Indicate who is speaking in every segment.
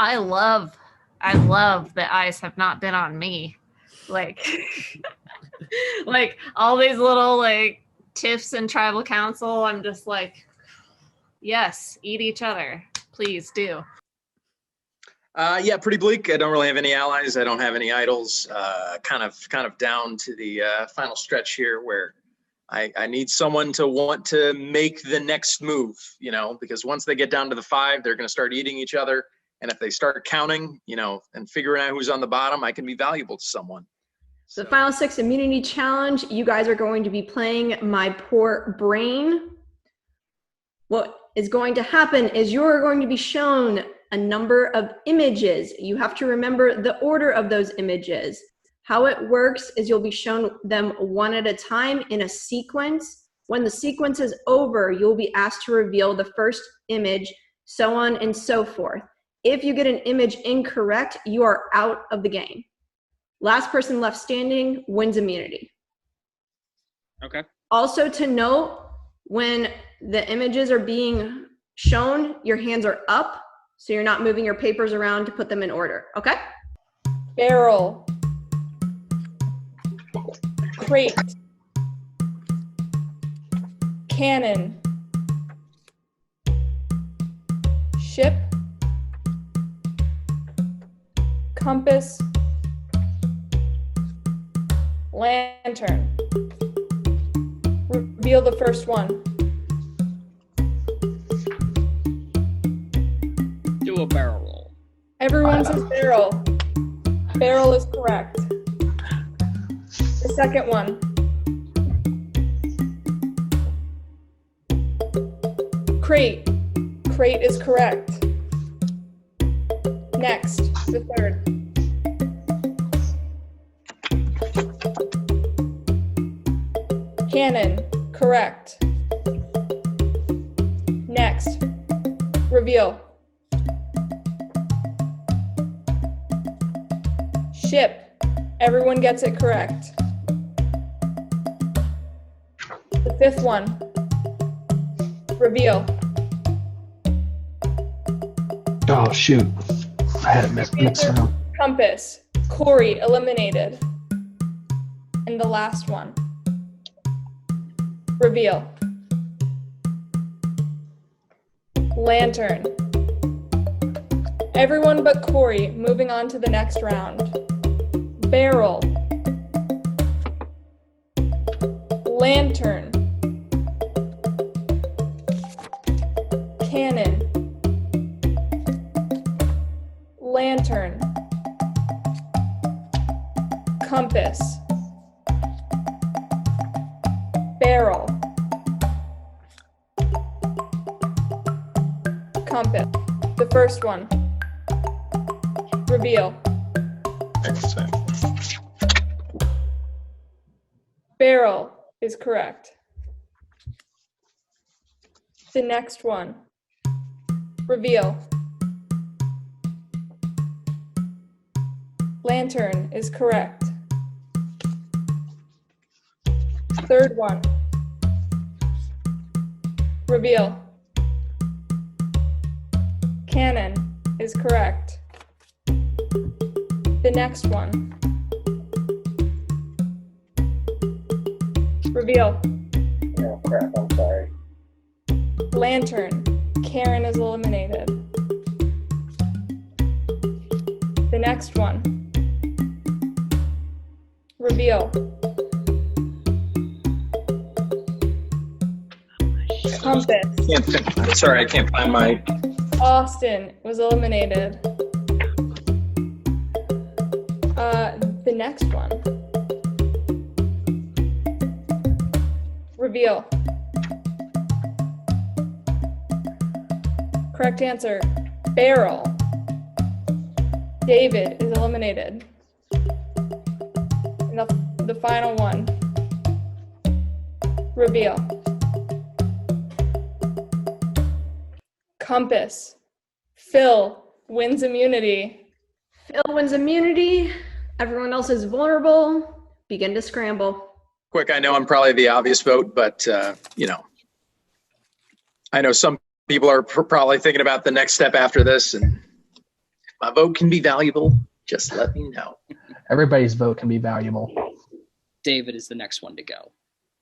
Speaker 1: I love that eyes have not been on me. Like, like all these little like tiffs and tribal council. I'm just like, yes, eat each other. Please do.
Speaker 2: Yeah, pretty bleak. I don't really have any allies. I don't have any idols. Kind of down to the final stretch here where I need someone to want to make the next move, you know, because once they get down to the 5, they're going to start eating each other. And if they start counting, you know, and figuring out who's on the bottom, I can be valuable to someone.
Speaker 3: So the final 6 immunity challenge, you guys are going to be playing My Poor Brain. What is going to happen is you're going to be shown a number of images. You have to remember the order of those images. How it works is you'll be shown them one at a time in a sequence. When the sequence is over, you'll be asked to reveal the first image, so on and so forth. If you get an image incorrect, you are out of the game. Last person left standing wins immunity.
Speaker 4: Okay.
Speaker 3: Also to note, when the images are being shown, your hands are up, so you're not moving your papers around to put them in order, okay?
Speaker 5: Barrel. Crate. Cannon. Ship. Compass. Lantern. Reveal the first one.
Speaker 4: Do a barrel roll.
Speaker 5: Everyone says barrel. Barrel is correct. The second one. Crate. Crate is correct. Next, the third. Cannon, correct. Next, reveal. Ship, everyone gets it correct. The fifth one, reveal.
Speaker 6: Oh, shoot. I had it mixed around.
Speaker 5: Compass, Corey, eliminated. And the last one. Reveal. Lantern. Everyone but Corey, moving on to the next round. Barrel. Lantern. Cannon. Lantern. Compass. Barrel. Compass. The first one. Reveal. Barrel is correct. The next one. Reveal. Lantern is correct. Third one. Reveal. Cannon is correct. The next one. Reveal.
Speaker 7: Oh crap, I'm sorry.
Speaker 5: Lantern. Karen is eliminated. The next one. Reveal. Compass.
Speaker 2: Sorry, I can't find my.
Speaker 5: Austin was eliminated. The next one. Reveal. Correct answer. Barrel. David is eliminated. And the final one. Reveal. Compass. Phill wins immunity.
Speaker 3: Phill wins immunity. Everyone else is vulnerable. Begin to scramble.
Speaker 2: Quick, I know I'm probably the obvious vote, but, you know, I know some people are probably thinking about the next step after this, and my vote can be valuable, just let me know.
Speaker 6: Everybody's vote can be valuable.
Speaker 4: David is the next one to go.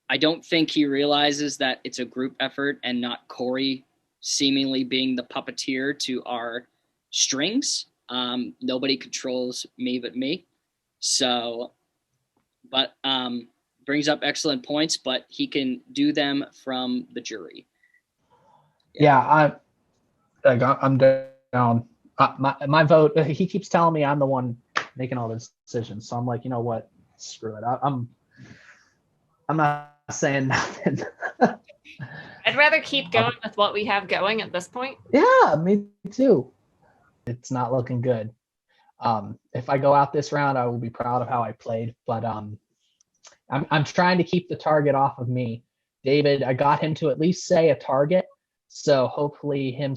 Speaker 4: I don't think he realizes that it's a group effort and not Corey seemingly being the puppeteer to our strings. Nobody controls me but me. So, but brings up excellent points, but he can do them from the jury.
Speaker 6: Yeah, I'm down. My vote. He keeps telling me I'm the one making all the decisions, so I'm like, you know what? Screw it. I'm not saying nothing.
Speaker 1: I'd rather keep going with what we have going at this point.
Speaker 6: Yeah, me too. It's not looking good. If I go out this round, I will be proud of how I played. But I'm trying to keep the target off of me. David, I got him to at least say a target. So hopefully him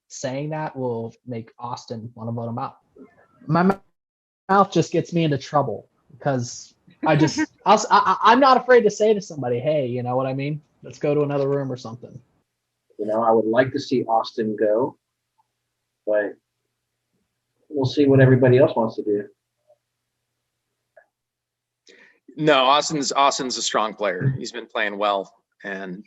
Speaker 6: saying that will make Austin want to vote him out. My mouth just gets me into trouble because I'm not afraid to say to somebody, hey, you know what I mean? Let's go to another room or something.
Speaker 7: I would like to see Austin go, but we'll see what everybody else wants to do.
Speaker 2: No, Austin's a strong player. He's been playing well, and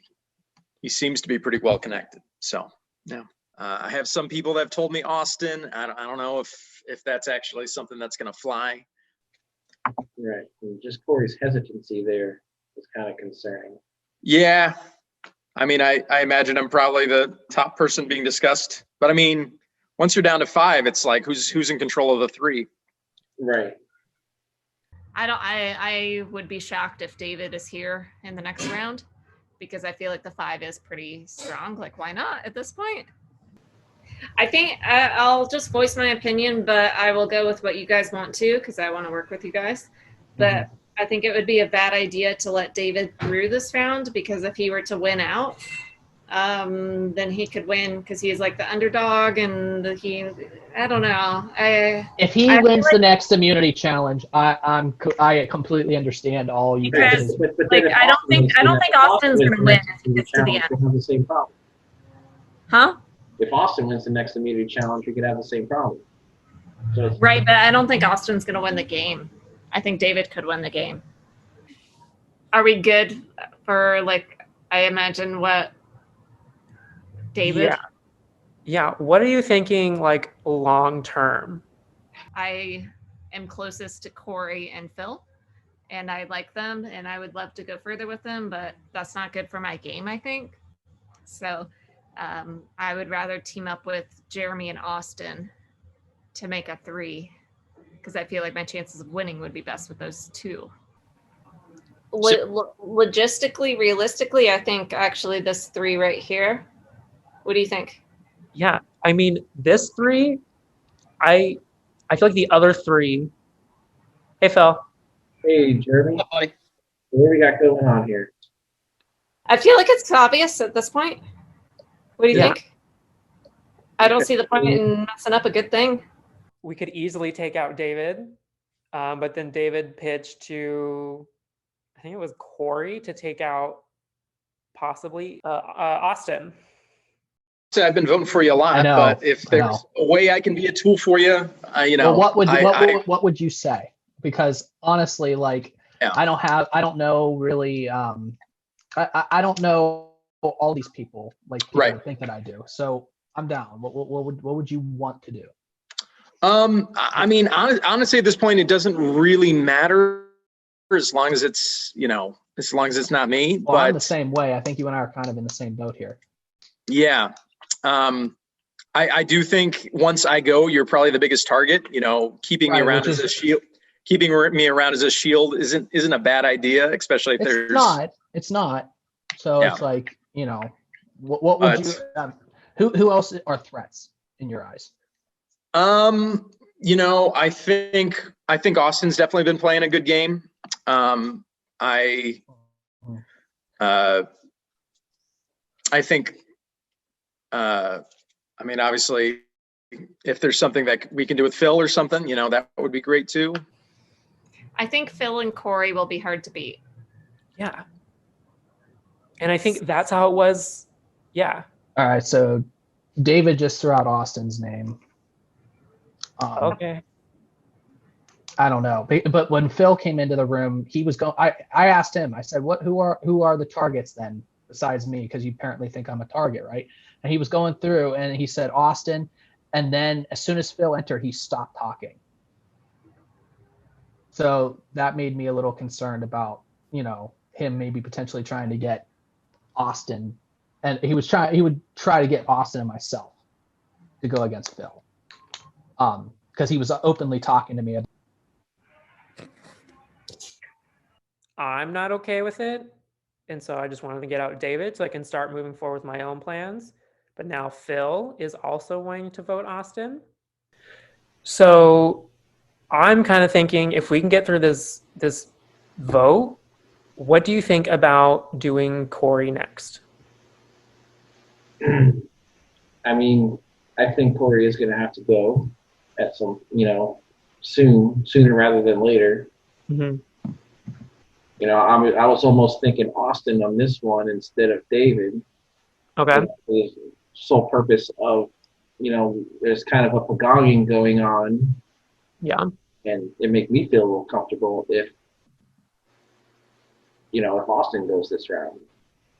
Speaker 2: he seems to be pretty well connected. So, yeah. I have some people that have told me Austin. I don't know if that's actually something that's going to fly.
Speaker 7: Right. And just Corey's hesitancy there is kind of concerning.
Speaker 2: Yeah. I mean, I imagine I'm probably the top person being discussed. But I mean, once you're down to 5, it's like who's in control of the 3?
Speaker 7: Right.
Speaker 1: I would be shocked if David is here in the next round, because I feel like the 5 is pretty strong. Like, why not at this point? I think I'll just voice my opinion, but I will go with what you guys want to, because I want to work with you guys. But I think it would be a bad idea to let David through this round, because if he were to win out, then he could win because he's like the underdog, and I don't know.
Speaker 6: If he wins the next immunity challenge, I completely understand all you guys.
Speaker 1: I don't think Austin's going to win if he gets to the end.
Speaker 7: We'll have the same problem.
Speaker 1: Huh?
Speaker 7: If Austin wins the next immunity challenge, we could have the same problem. So
Speaker 1: Right, but I don't think Austin's going to win the game. I think David could win the game. Are we good for, like, I imagine what David?
Speaker 8: Yeah. What are you thinking, like, long term?
Speaker 1: I am closest to Corey and Phill, and I like them, and I would love to go further with them, but that's not good for my game, I think. So I would rather team up with Jeremy and Austin to make a 3, because I feel like my chances of winning would be best with those 2. Logistically, realistically, I think actually this 3 right here. What do you think?
Speaker 8: Yeah, I mean, this 3, I feel like the other 3. Hey, Phil.
Speaker 7: Hey, Jeremy.
Speaker 4: Hi.
Speaker 7: What do we got going on here?
Speaker 1: I feel like it's obvious at this point. What do you think? I don't see the point in messing up a good thing.
Speaker 8: We could easily take out David, but then David pitched to, I think it was Corey, to take out possibly Austin.
Speaker 2: So I've been voting for you a lot, but if there's a way I can be a tool for you,
Speaker 6: Well, what would you say? Because honestly, like, I don't know really. I don't know all these people like people think that I do. So I'm down. What would you want to do?
Speaker 2: I mean, honestly, at this point, it doesn't really matter as long as it's, as long as it's not me.
Speaker 6: Well,
Speaker 2: but
Speaker 6: I'm the same way. I think you and I are kind of in the same boat here.
Speaker 2: Yeah. I do think once I go, you're probably the biggest target. Keeping me around as a shield. Keeping me around as a shield isn't a bad idea, especially if there's.
Speaker 6: It's not. So it's like, what would you? Who else are threats in your eyes?
Speaker 2: I think Austin's definitely been playing a good game. I think. I mean, obviously, if there's something that we can do with Phill or something, that would be great too.
Speaker 1: I think Phill and Corey will be hard to beat.
Speaker 8: Yeah. And I think that's how it was. Yeah.
Speaker 6: All right. So David just threw out Austin's name.
Speaker 8: Okay.
Speaker 6: I don't know, but when Phill came into the room, he was going. I asked him. I said, "Who are the targets then besides me? Because you apparently think I'm a target, right?" And he was going through, and he said Austin, and then as soon as Phill entered, he stopped talking. So that made me a little concerned about him maybe potentially trying to get Austin, and he would try to get Austin and myself to go against Phill, because he was openly talking to me.
Speaker 8: I'm not okay with it. And so I just wanted to get out David so I can start moving forward with my own plans. But now Phill is also wanting to vote Austin. So I'm kind of thinking, if we can get through this vote, what do you think about doing Corey next?
Speaker 7: I mean, I think Corey is going to have to go at some, sooner rather than later.
Speaker 8: Mm-hmm.
Speaker 7: I was almost thinking Austin on this one instead of David.
Speaker 8: Okay.
Speaker 7: For the sole purpose of, there's kind of a pegogging going on.
Speaker 8: Yeah.
Speaker 7: And it make me feel a little comfortable if Austin goes this round.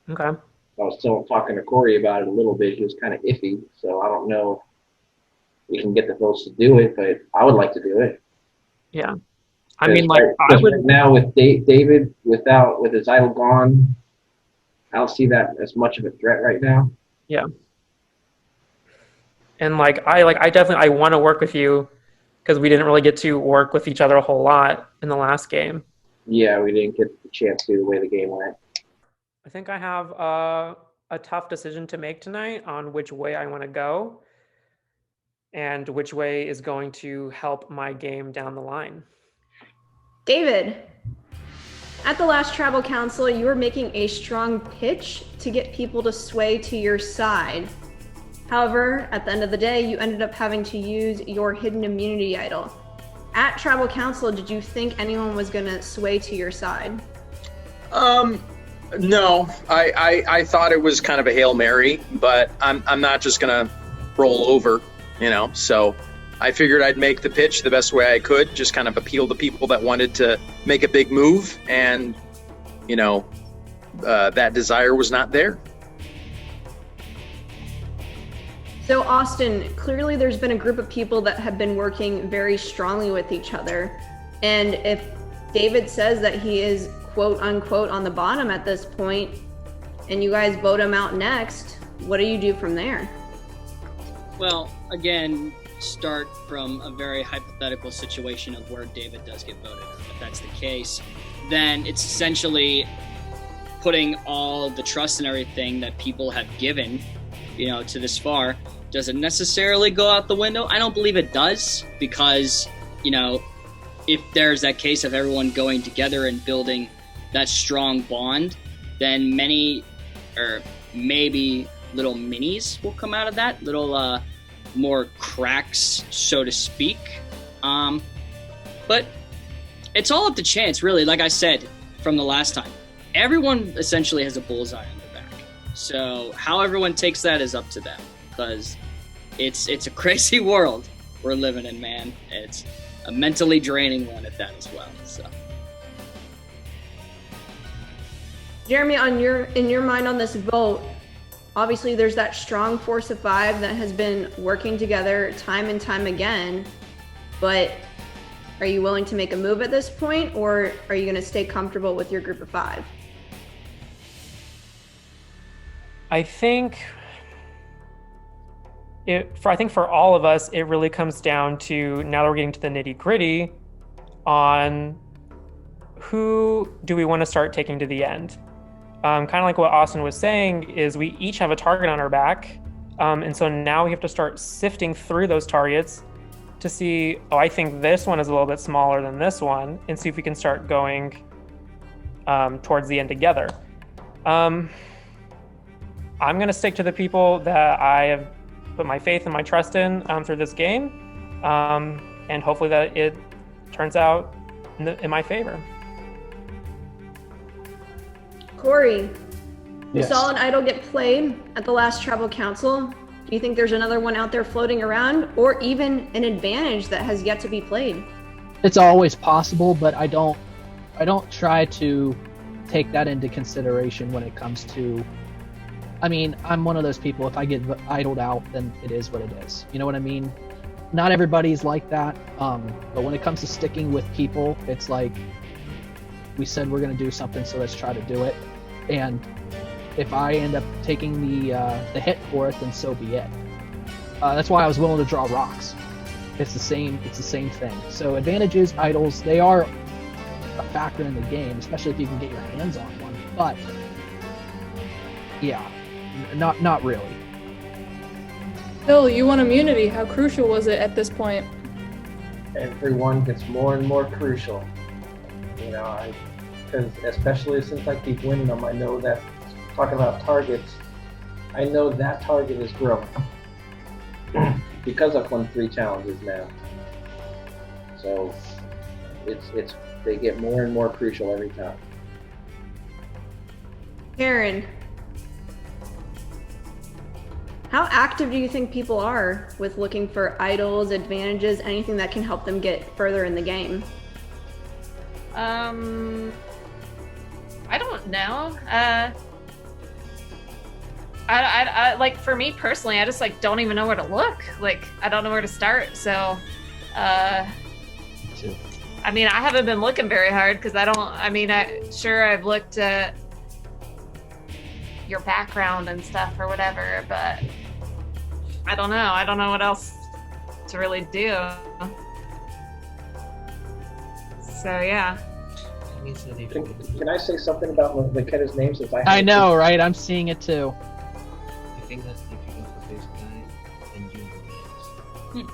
Speaker 8: Okay.
Speaker 7: I was still talking to Corey about it a little bit. He was kind of iffy, so I don't know if we can get the votes to do it, but I would like to do it.
Speaker 8: Yeah. I mean, like,
Speaker 7: right now with David, with his idol gone, I don't see that as much of a threat right now.
Speaker 8: Yeah. And I definitely want to work with you because we didn't really get to work with each other a whole lot in the last game.
Speaker 7: Yeah, we didn't get the chance to the way the game went.
Speaker 8: I think I have a tough decision to make tonight on which way I want to go and which way is going to help my game down the line.
Speaker 3: David, at the last Tribal Council, you were making a strong pitch to get people to sway to your side. However, at the end of the day, you ended up having to use your hidden immunity idol. At Tribal Council, did you think anyone was going to sway to your side?
Speaker 2: No, I thought it was kind of a Hail Mary, but I'm not just going to roll over, so I figured I'd make the pitch the best way I could, just kind of appeal to people that wanted to make a big move, and, that desire was not there.
Speaker 3: So Austin, clearly there's been a group of people that have been working very strongly with each other. And if David says that he is quote unquote on the bottom at this point, and you guys vote him out next, what do you do from there?
Speaker 4: Well, again, start from a very hypothetical situation of where David does get voted out. If that's the case, then it's essentially putting all the trust and everything that people have given, to this far. Does it necessarily go out the window? I don't believe it does, because, if there's that case of everyone going together and building that strong bond, then many, or maybe little minis will come out of that, little more cracks, so to speak. But it's all up to chance, really. Like I said from the last time, everyone essentially has a bullseye on their back. So how everyone takes that is up to them, because it's a crazy world we're living in, man. It's a mentally draining one at that as well. So,
Speaker 3: Jeremy, in your mind on this vote, obviously there's that strong force of 5 that has been working together time and time again, but are you willing to make a move at this point, or are you going to stay comfortable with your group of 5?
Speaker 8: I think for all of us, it really comes down to, now that we're getting to the nitty-gritty, on who do we want to start taking to the end. Kind of like what Austin was saying, is we each have a target on our back, and so now we have to start sifting through those targets to see, I think this one is a little bit smaller than this one, and see if we can start going towards the end together. I'm going to stick to the people that I have put my faith and my trust in through this game, and hopefully that it turns out in my favor. Corey,
Speaker 3: you saw an idol get played at the last Tribal Council. Do you think there's another one out there floating around, or even an advantage that has yet to be played?
Speaker 6: It's always possible, but I don't try to take that into consideration when it comes to. I mean, I'm one of those people. If I get idled out, then it is what it is. You know what I mean? Not everybody's like that. But when it comes to sticking with people, it's like we said we're going to do something, so let's try to do it. And if I end up taking the hit for it, then so be it. That's why I was willing to draw rocks. It's the same thing. So advantages, idles, they are a factor in the game, especially if you can get your hands on one. But yeah, not really.
Speaker 5: Phill, you won immunity. How crucial was it at this point?
Speaker 7: Everyone gets more and more crucial. You know, because especially since I keep winning them, I know that, talking about targets, I know that target is growing. Because I've won 3 challenges now. So they get more and more crucial every time.
Speaker 3: Karen, how active do you think people are with looking for idols, advantages, anything that can help them get further in the game?
Speaker 1: I don't know. I like, for me personally, I just like don't even know where to look. Like, I don't know where to start. So, I mean, I haven't been looking very hard because I've looked at your background and stuff or whatever, but I don't know. I don't know what else to really do. So yeah.
Speaker 7: Can I say something about McKenna's name since
Speaker 6: I know, right? I'm seeing it too.
Speaker 9: I think that's difficult for this guy and you.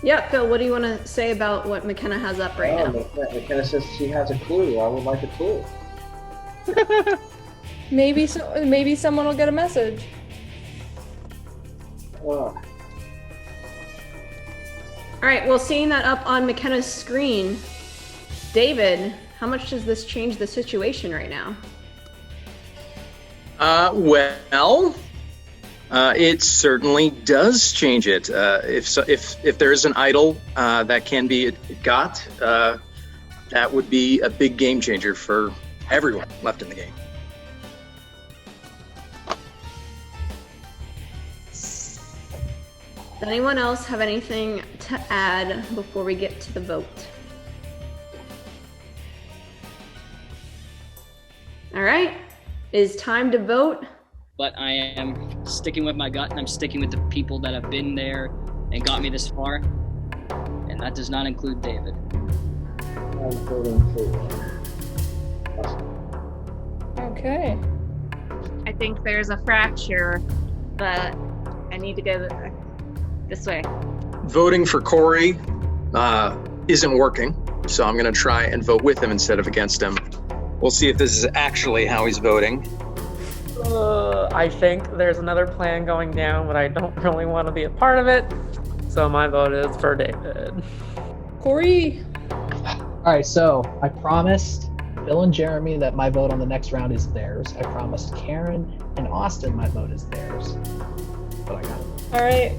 Speaker 3: Yeah, Phill, what do you want to say about what McKenna has up right now?
Speaker 7: McKenna says she has a clue. I would like a clue.
Speaker 5: Maybe someone will get a message.
Speaker 3: All right, well, seeing that up on McKenna's screen, David, how much does this change the situation right now?
Speaker 2: It certainly does change it. If there is an idol that can be got, that would be a big game changer for everyone left in the game.
Speaker 3: Does anyone else have anything to add before we get to the vote? All right, it is time to vote.
Speaker 4: But I am sticking with my gut, and I'm sticking with the people that have been there and got me this far. And that does not include David.
Speaker 7: I'm voting for
Speaker 5: Okay.
Speaker 1: I think there's a fracture, but I need to go this way.
Speaker 2: Voting for Corey isn't working, so I'm going to try and vote with him instead of against him. We'll see if this is actually how he's voting.
Speaker 8: I think there's another plan going down, but I don't really want to be a part of it. So my vote is for David.
Speaker 5: Corey.
Speaker 6: All right, so I promised Phill and Jeremy that my vote on the next round is theirs. I promised Karen and Austin my vote is theirs. But I got it.
Speaker 5: All right.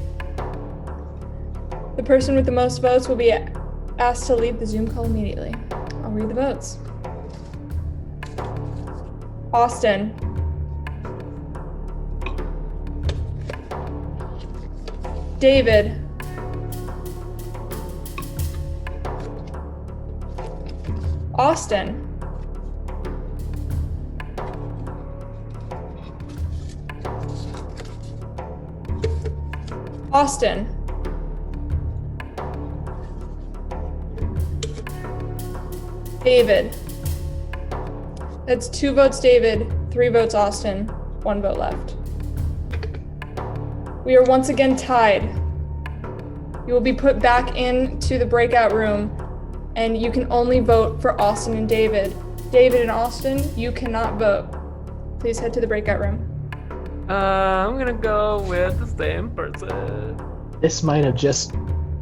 Speaker 5: The person with the most votes will be asked to leave the Zoom call immediately. I'll read the votes. Austin. David. Austin. Austin. David. That's 2 votes David, 3 votes Austin, 1 vote left. We are once again tied. You will be put back into the breakout room, and you can only vote for Austin and David. David and Austin, you cannot vote. Please head to the breakout room.
Speaker 8: I'm gonna go with the same person.
Speaker 6: This might have just,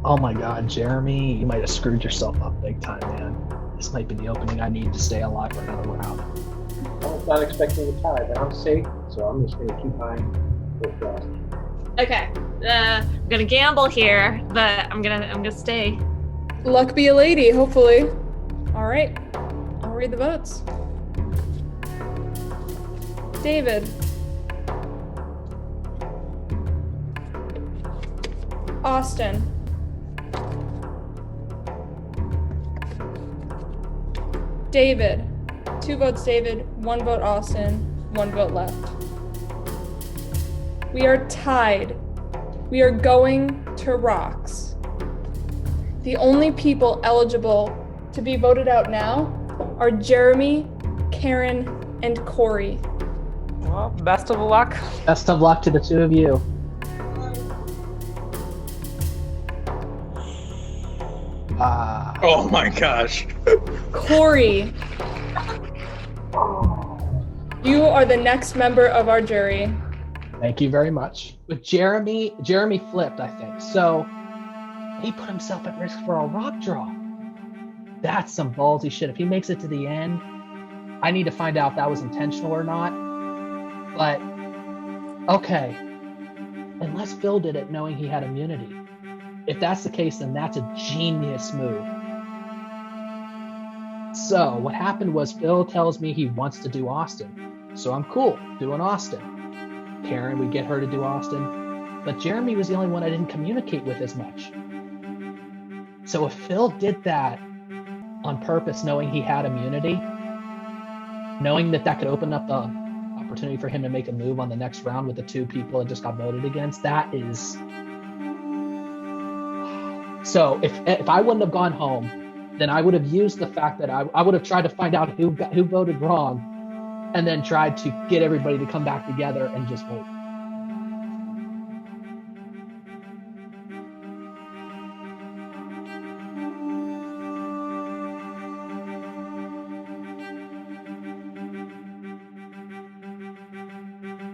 Speaker 6: oh my God, Jeremy, you might have screwed yourself up big time, man. This might be the opening I need to stay alive for another round.
Speaker 7: I was not expecting a tie, but I'm safe, so I'm just going to keep eyeing with Austin.
Speaker 1: Okay. I'm gonna gamble here, but I'm gonna stay.
Speaker 5: Luck be a lady, hopefully. All right. I'll read the votes. David. Austin. David. 2 votes David, 1 vote Austin, 1 vote left. We are tied. We are going to rocks. The only people eligible to be voted out now are Jeremy, Karen, and Corey.
Speaker 8: Well, best of luck.
Speaker 6: Best of luck to the two of you.
Speaker 2: Oh my gosh.
Speaker 5: Corey, you are the next member of our jury.
Speaker 6: Thank you very much. With Jeremy flipped, I think. So he put himself at risk for a rock draw. That's some ballsy shit. If he makes it to the end, I need to find out if that was intentional or not. But, okay. Unless Phill did it knowing he had immunity. If that's the case, then that's a genius move. So what happened was Phill tells me he wants to do Austin. So I'm cool doing Austin. Karen, we get her to do Austin. But Jeremy was the only one I didn't communicate with as much. So if Phill did that on purpose, knowing he had immunity, knowing that that could open up the opportunity for him to make a move on the next round with the 2 people that just got voted against, that is... So if I wouldn't have gone home, then I would have used the fact that I would have tried to find out who voted wrong, and then tried to get everybody to come back together and just vote.